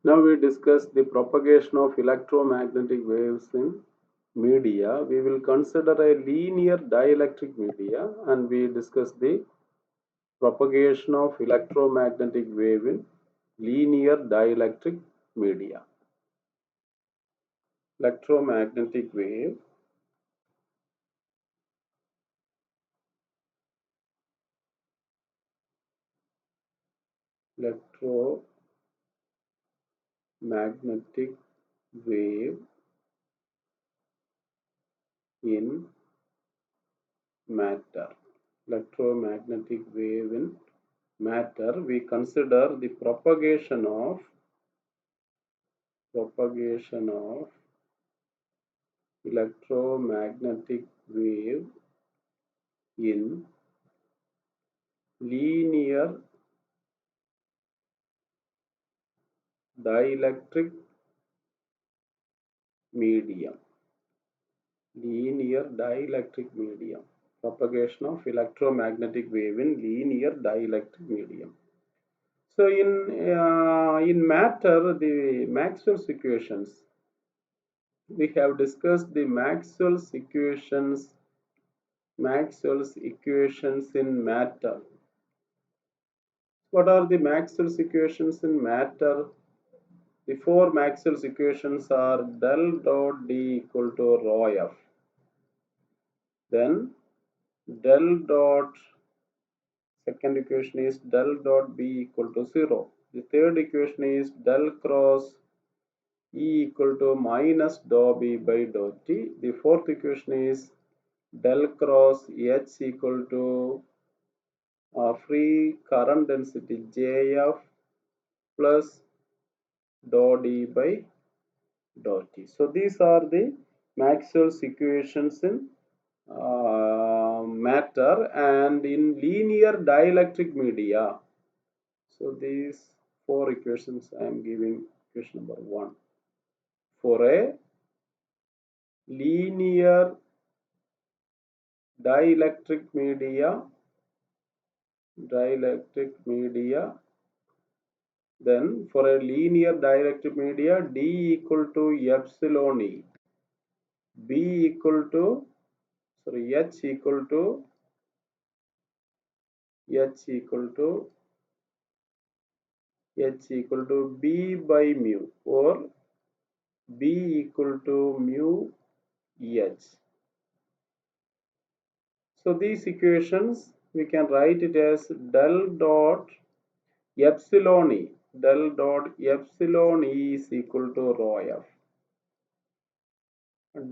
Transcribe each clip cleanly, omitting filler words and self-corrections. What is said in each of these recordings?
Now we discuss the propagation of electromagnetic waves in media. We will consider a linear dielectric media and we discuss the propagation of electromagnetic wave in linear dielectric media. Electromagnetic wave electromagnetic wave in matter. Electromagnetic wave in matter. We consider the propagation of electromagnetic wave in linear dielectric medium. Linear dielectric medium. Propagation of electromagnetic wave in linear dielectric medium. So in matter, the Maxwell's equations. We have discussed the Maxwell's equations in matter. What are the Maxwell's equations in matter? The four Maxwell's equations are del dot D equal to rho F. Then del dot second equation is del dot B equal to 0. The third equation is del cross E equal to minus dou B by dou T. The fourth equation is del cross H equal to free current density JF plus dou D by dou T. So these are the Maxwell's equations in matter and in linear dielectric media. So these four equations I am giving equation number 1. For a linear dielectric media, then for a linear dielectric media D equal to epsilon E, B equal to H equal to B by mu or B equal to mu H. So these equations we can write it as del dot epsilon E. Del dot epsilon E is equal to rho F.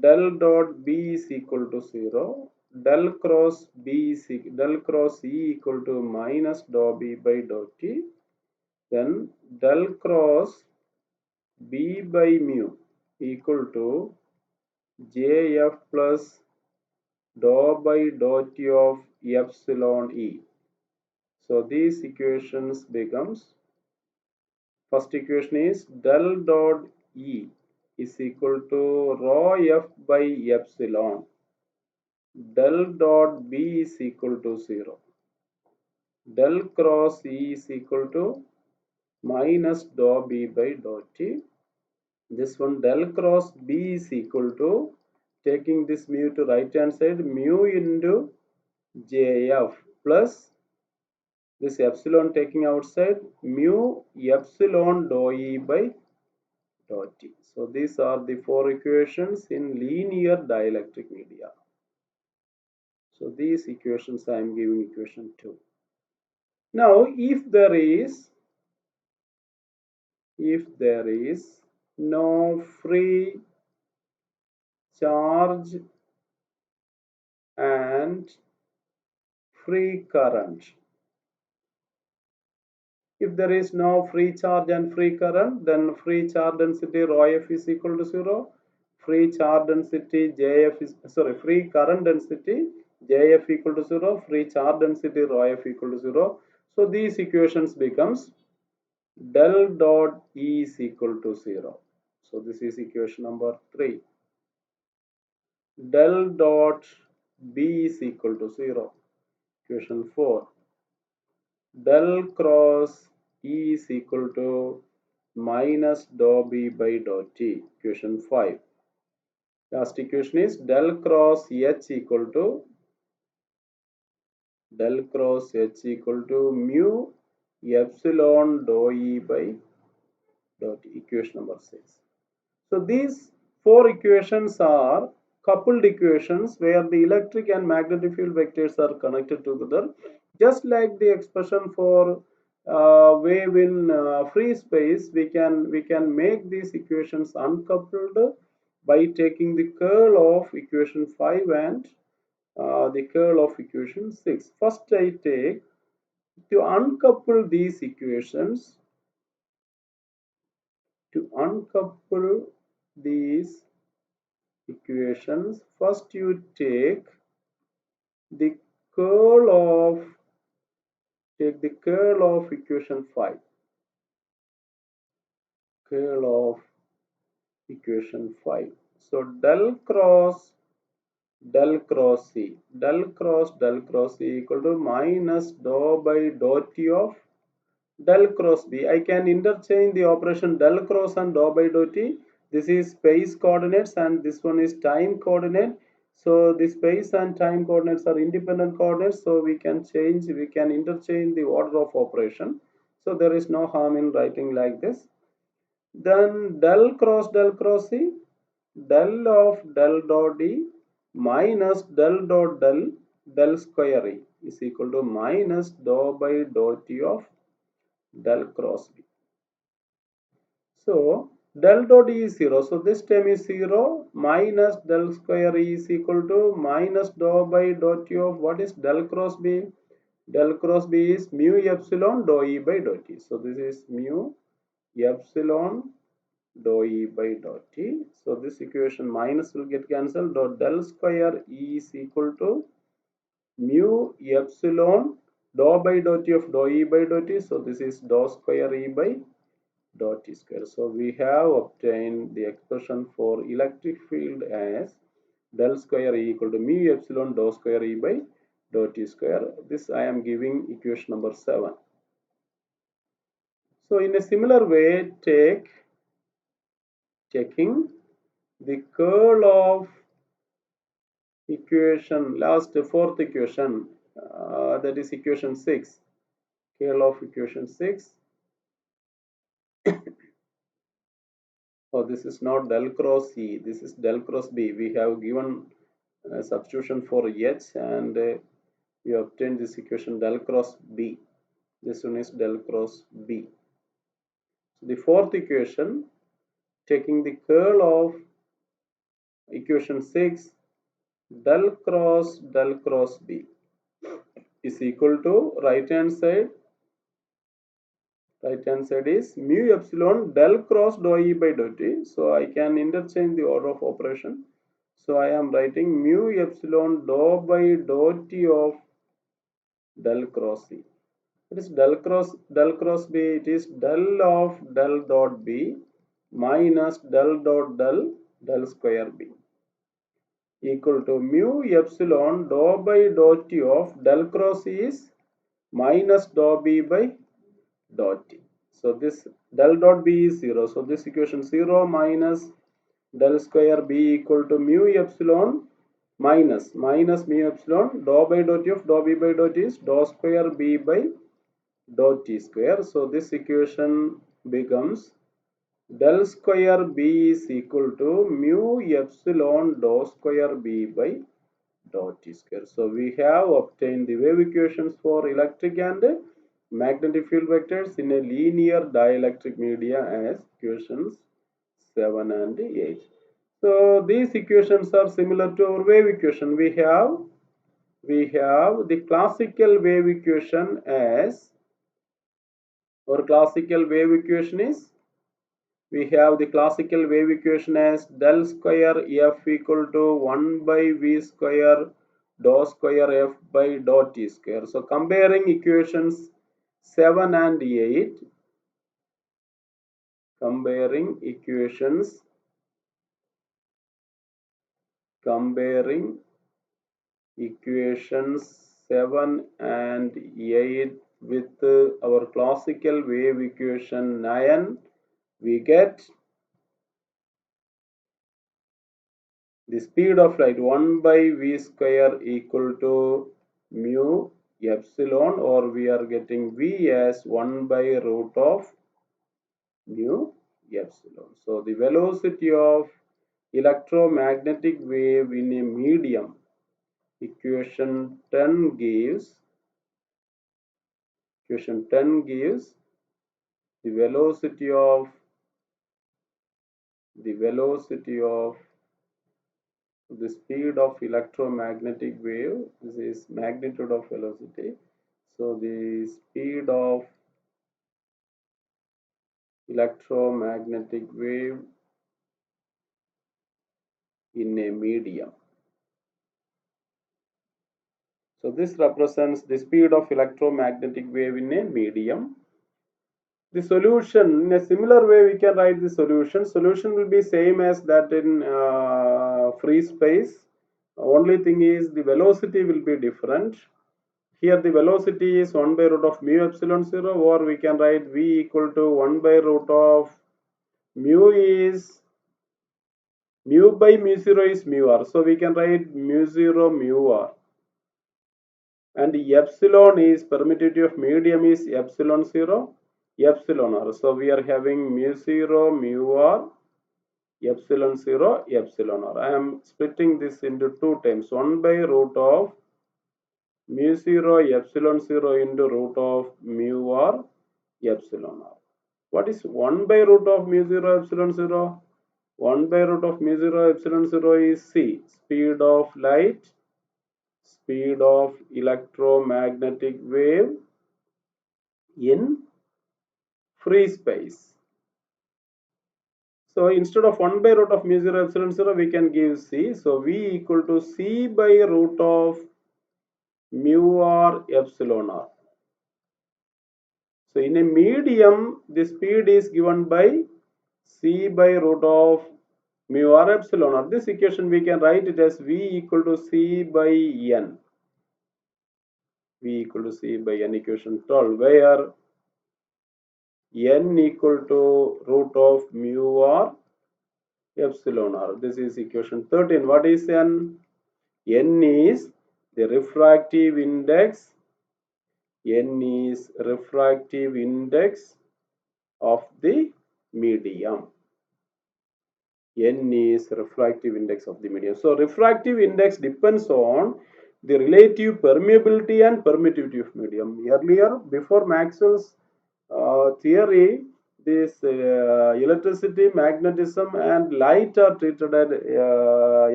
Del dot B is equal to 0. Del cross E equal to minus dou B by dou T. Then del cross B by mu equal to JF plus dou by dou T of epsilon E. So these equations becomes, first equation is del dot E is equal to rho F by epsilon. Del dot B is equal to 0. Del cross E is equal to minus dou B by dou T. This one del cross B is equal to, taking this mu to right hand side, mu into JF plus this epsilon taking outside, mu epsilon dou E by dou T. So these are the four equations in linear dielectric media. So these equations I am giving equation 2. Now if there is no free charge and free current, if there is no free charge and free current, then free charge density rho F is equal to 0. Free charge density JF is, free current density JF equal to 0. Free charge density rho F equal to 0. So these equations becomes del dot E is equal to 0. So this is equation number 3. Del dot B is equal to 0. Equation 4. Del cross E is equal to minus dou B by dou T. Equation 5. Last equation is del cross H equal to mu epsilon dou E by dou T. Equation number 6. So these four equations are coupled equations where the electric and magnetic field vectors are connected together, just like the expression for wave in free space. We can make these equations uncoupled by taking the curl of equation 5 and the curl of equation 6. First I take to uncouple these equations. To uncouple these equations, first you take the curl of equation 5, curl of equation 5. So del cross C equal to minus dou by dou T of del cross B. I can interchange the operation del cross and dou by dou T. This is space coordinates and this one is time coordinate. So the space and time coordinates are independent coordinates. So we can interchange the order of operation. So there is no harm in writing like this. Then del cross C, del of del dot D minus del dot del square E is equal to minus dou by dou T of del cross B. So del dot E is 0. So this term is 0 minus del square E is equal to minus dou by dou T of what is del cross B? Del cross B is mu epsilon dou E by dou T. So this is mu epsilon dou E by dou T. So this equation minus will get cancelled. Del square E is equal to mu epsilon dou by dou T of dou E by dou T. So this is dou square E by dou T square. So we have obtained the expression for electric field as del square E equal to mu epsilon dou square E by dou T square. This I am giving equation number 7. So in a similar way, taking the curl of equation fourth equation, that is equation 6, curl of equation 6. Oh, this is not del cross E, this is del cross B. We have given substitution for H and we obtain this equation del cross B. This one is del cross B. So the fourth equation, taking the curl of equation 6, del cross B is equal to right hand side is mu epsilon del cross dou E by dou T. So I can interchange the order of operation. So I am writing mu epsilon dou by dou T of del cross E. It is del cross B. It is del of del dot B minus del dot del square B equal to mu epsilon dou by dou T of del cross is minus dou B by dou T. So this del dot B is 0. So this equation 0 minus del square B equal to mu epsilon minus mu epsilon dou by dou T of dou B by dou T is dou square B by dou T square. So this equation becomes del square B is equal to mu epsilon dou square B by dou T square. So we have obtained the wave equations for electric and magnetic field vectors in a linear dielectric media as equations 7 and 8. So these equations are similar to our wave equation. We have the classical wave equation as our classical wave equation is, we have the classical wave equation as del square F equal to 1 by V square dou square F by dou T square. So comparing equations 7 and 8, comparing equations 7 and 8 with our classical wave equation 9 we get the speed of light 1 by v square equal to mu epsilon, or we are getting v as 1 by root of mu epsilon. So the velocity of electromagnetic wave in a medium, equation 10 gives the velocity of the speed of electromagnetic wave. This is magnitude of velocity. So the speed of electromagnetic wave in a medium. So this represents the speed of electromagnetic wave in a medium. The solution, in a similar way we can write the solution. Solution will be same as that in free space. Only thing is the velocity will be different. Here the velocity is 1 by root of mu epsilon 0, or we can write v equal to 1 by root of mu is mu by mu 0 is mu r. So we can write mu 0 mu r. And epsilon is permittivity of medium is epsilon 0 epsilon r. So we are having mu 0 mu r epsilon 0 epsilon r. I am splitting this into two terms. 1 by root of mu 0 epsilon 0 into root of mu r epsilon r. What is 1 by root of mu 0 epsilon 0? 1 by root of mu 0 epsilon 0 is c, speed of light, speed of electromagnetic wave in free space. So instead of 1 by root of mu 0 epsilon 0, we can give c. So v equal to c by root of mu r epsilon r. So in a medium, the speed is given by c by root of mu r epsilon r. This equation we can write it as v equal to c by n. V equal to c by n, equation 12, where n equal to root of mu r epsilon r. This is equation 13. What is n? N is the refractive index. N is refractive index of the medium. N is refractive index of the medium. So refractive index depends on the relative permeability and permittivity of medium. Earlier, before Maxwell's theory, this electricity, magnetism and light are treated as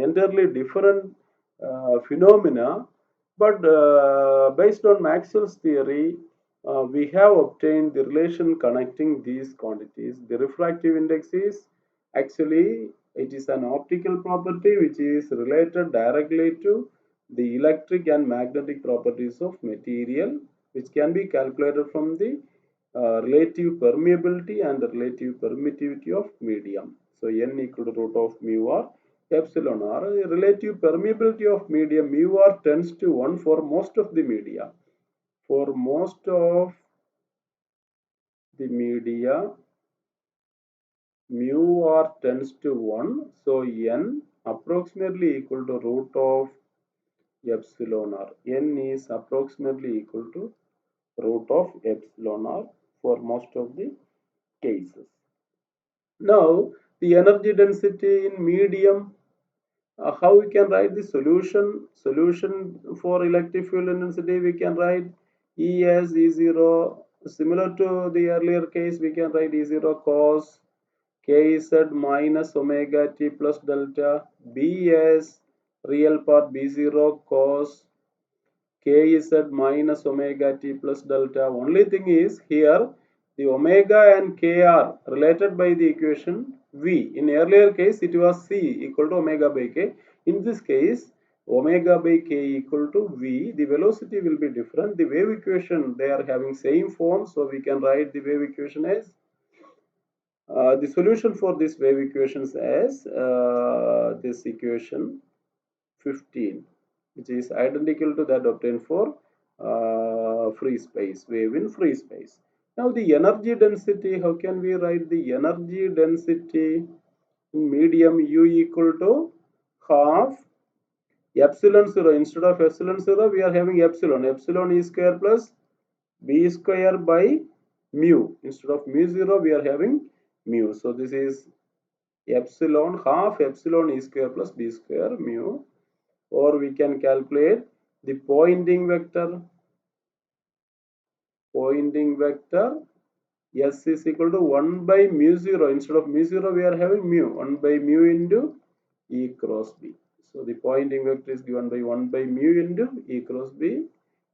entirely different phenomena, but based on Maxwell's theory, we have obtained the relation connecting these quantities. The refractive index is actually, it is an optical property which is related directly to the electric and magnetic properties of material, which can be calculated from the relative permeability and the relative permittivity of medium. So n equal to root of mu r epsilon r. Relative permeability of medium, mu r tends to 1 for most of the media. For most of the media, mu r tends to 1. So n approximately equal to root of epsilon r. N is approximately equal to root of epsilon r for most of the cases. Now, the energy density in medium, how we can write the solution? Solution for electric field intensity, we can write E as E0. Similar to the earlier case, we can write E0 cos kz minus omega t plus delta. B as real part B0 cos kz minus omega t plus delta. Only thing is here the omega and k are related by the equation v. In earlier case it was c equal to omega by k. In this case omega by k equal to v. The velocity will be different. The wave equation, they are having same form, so we can write the wave equation as the solution for this wave equations as this equation 15, which is identical to that obtained for free space, wave in free space. Now the energy density, how can we write the energy density in medium U equal to half epsilon 0. Instead of epsilon 0, we are having epsilon. Epsilon E square plus B square by mu. Instead of mu 0, we are having mu. So this is epsilon, half epsilon E square plus B square mu. Or we can calculate the Poynting vector. Poynting vector S is equal to 1 by mu 0. Instead of mu 0, we are having mu. 1 by mu into E cross B. So the Poynting vector is given by 1 by mu into E cross B.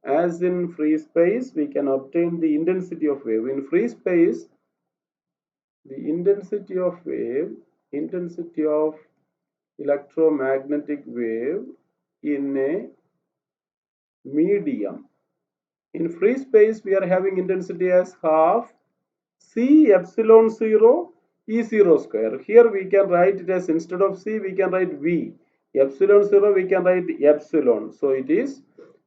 As in free space, we can obtain the intensity of wave. In free space, the intensity of wave, intensity of electromagnetic wave in a medium. In free space, we are having intensity as half C epsilon 0 E0 square. Here we can write it as, instead of C, we can write V. Epsilon 0, we can write epsilon. So it is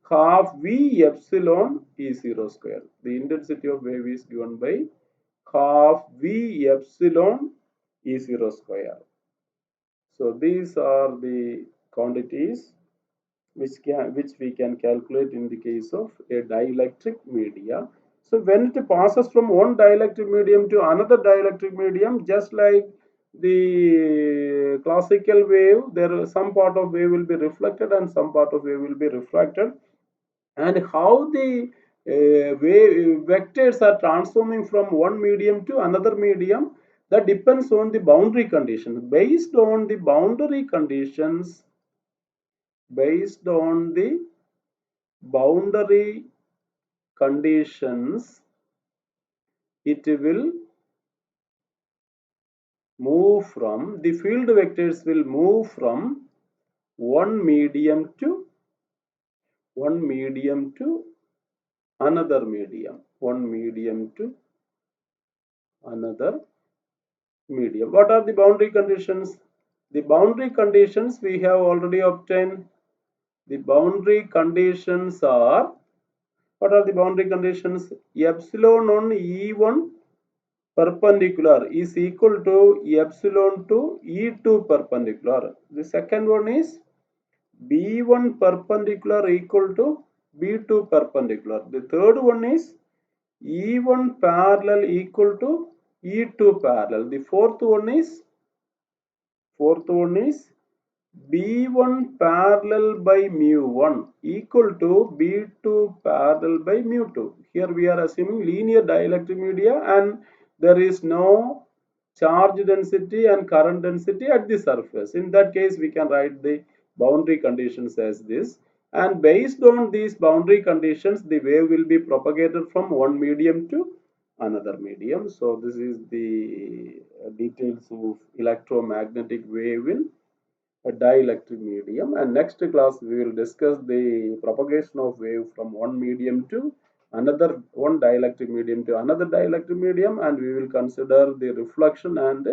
half V epsilon E0 square. The intensity of wave is given by half V epsilon E0 square. So these are the quantities which we can calculate in the case of a dielectric media. So when it passes from one dielectric medium to another dielectric medium, just like the classical wave, there some part of wave will be reflected and some part of wave will be refracted. And how the wave vectors are transforming from one medium to another medium, that depends on the boundary conditions. Based on the boundary conditions, based on the boundary conditions, it will move from, the field vectors will move from one medium to another medium, one medium to another medium. What are the boundary conditions? The boundary conditions we have already obtained. The boundary conditions are, what are the boundary conditions? Epsilon on E1 perpendicular is equal to epsilon to E2 perpendicular. The second one is B1 perpendicular equal to B2 perpendicular. The third one is E1 parallel equal to E2 parallel. The fourth one is B1 parallel by mu1 equal to B2 parallel by mu2. Here we are assuming linear dielectric media and there is no charge density and current density at the surface. In that case, we can write the boundary conditions as this. And based on these boundary conditions, the wave will be propagated from one medium to another medium. So this is the details of electromagnetic wave in a dielectric medium, and next class we will discuss the propagation of wave from one medium to another, one dielectric medium to another dielectric medium, and we will consider the reflection and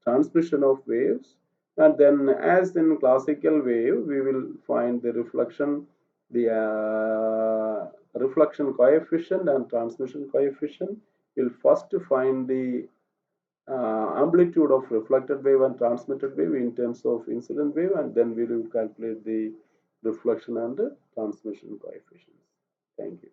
transmission of waves. And then as in classical wave, we will find the reflection, the reflection coefficient and transmission coefficient. We'll first find the amplitude of reflected wave and transmitted wave in terms of incident wave, and then we will calculate the reflection and the transmission coefficients. Thank you.